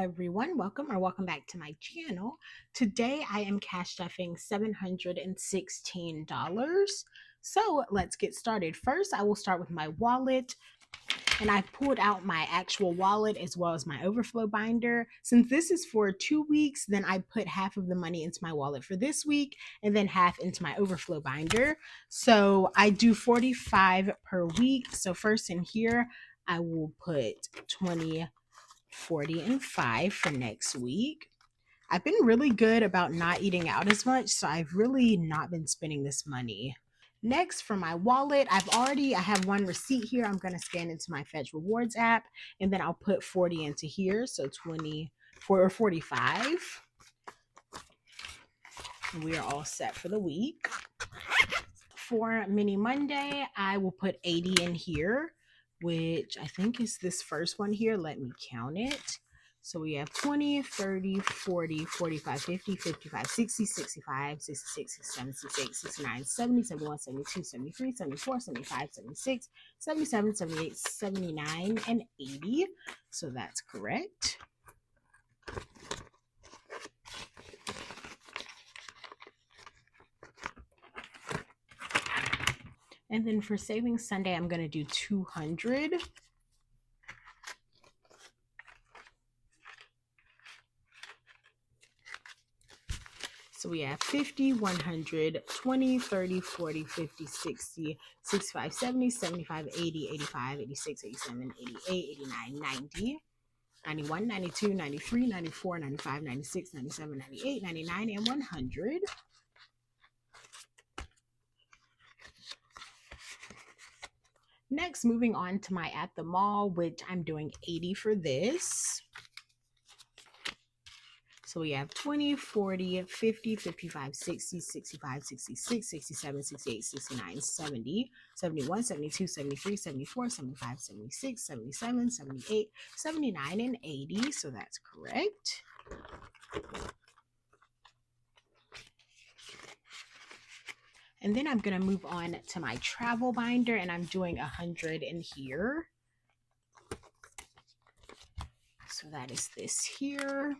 everyone, welcome back to my channel. Today I am cash stuffing $716. So let's get started. First I will start with my wallet, and I pulled out my actual wallet as well as my overflow binder. Since this is for 2 weeks, then I put half of the money into my wallet for this week and then half into my overflow binder. So I do 45 per week. So first in here I will put 20, 40, and 5 for next week. I've been really good about not eating out as much, so I've really not been spending this money. Next, for my wallet, I have one receipt here. I'm going to scan into my Fetch Rewards app, and then I'll put 40 into here, so 24 or 45. We are all set for the week. For Mini Monday, I will put 80 in here, which I think is this first one here. Let me count it. So we have 20, 30, 40, 45, 50, 55, 60, 65, 66, 67, 68, 69, 70, 71, 72, 73, 74, 75, 76, 77, 78, 79, and 80. So that's correct. And then for Savings Sunday, I'm going to do 200. So we have 50, 100, 20, 30, 40, 50, 60, 65, 70, 75, 80, 85, 86, 87, 88, 89, 90, 91, 92, 93, 94, 95, 96, 97, 98, 99, and 100. Next, moving on to my At the Mall, which I'm doing 80 for this. So we have 20, 40, 50, 55, 60, 65, 66, 67, 68, 69, 70, 71, 72, 73, 74, 75, 76, 77, 78, 79, and 80. So that's correct. And then I'm going to move on to my travel binder, and I'm doing 100 in here. So that is this here.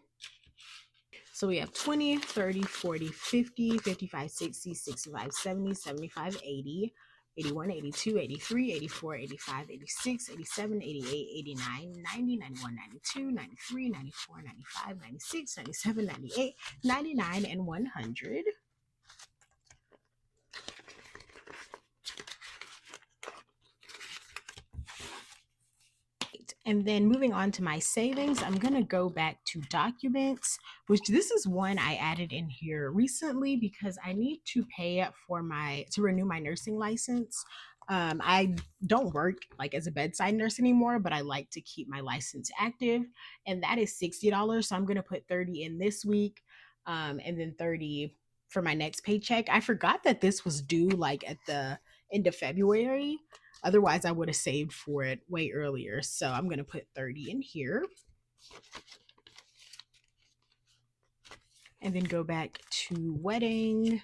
So we have 20, 30, 40, 50, 55, 60, 65, 70, 75, 80, 81, 82, 83, 84, 85, 86, 87, 88, 89, 90, 91, 92, 93, 94, 95, 96, 97, 98, 99, and 100. And then moving on to my savings, I'm going to go back to documents, which this is one I added in here recently because I need to pay for to renew my nursing license. I don't work like as a bedside nurse anymore, but I like to keep my license active, and that is $60. So I'm going to put 30 in this week, and then 30 for my next paycheck. I forgot that this was due like at the end of February. Otherwise, I would have saved for it way earlier. So I'm going to put 30 in here. And then go back to wedding.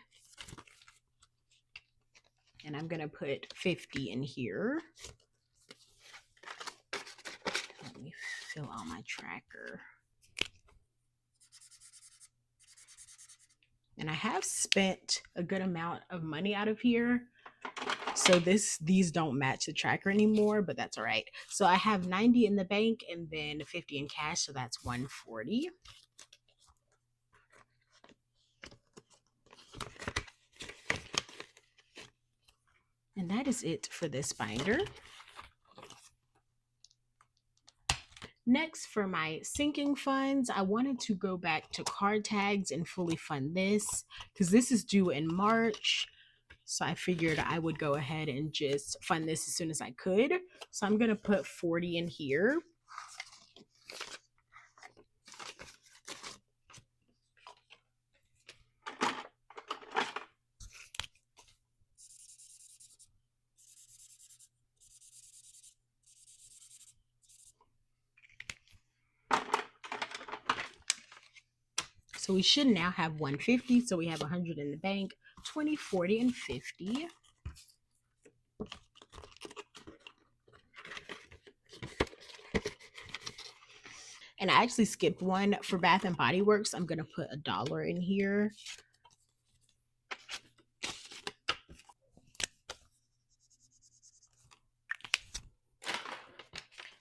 And I'm going to put 50 in here. Let me fill out my tracker. And I have spent a good amount of money out of here. So these don't match the tracker anymore, but that's all right. So I have 90 in the bank and then 50 in cash, so that's 140. And that is it for this binder. Next, for my sinking funds, I wanted to go back to card tags and fully fund this because this is due in March. So I figured I would go ahead and just fund this as soon as I could. So I'm going to put 40 in here. So we should now have 150. So we have 100 in the bank, 20, 40, and 50. And I actually skipped one for Bath and Body Works. I'm gonna put $1 in here.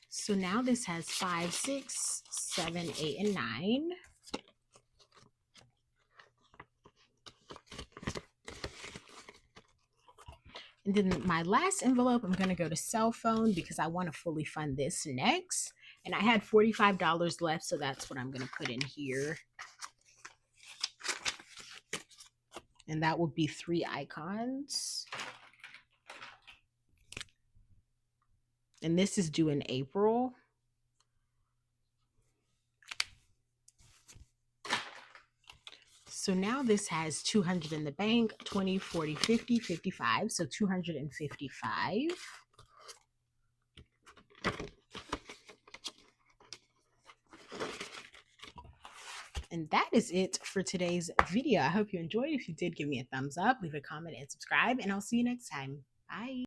So now this has 5, 6, 7, 8, and 9. And then my last envelope, I'm going to go to cell phone because I want to fully fund this next. And I had $45 left, so that's what I'm going to put in here. And that will be 3 icons. And this is due in April. So now this has 200 in the bank, 20, 40, 50, 55. So 255. And that is it for today's video. I hope you enjoyed. If you did, give me a thumbs up, leave a comment, and subscribe. And I'll see you next time. Bye.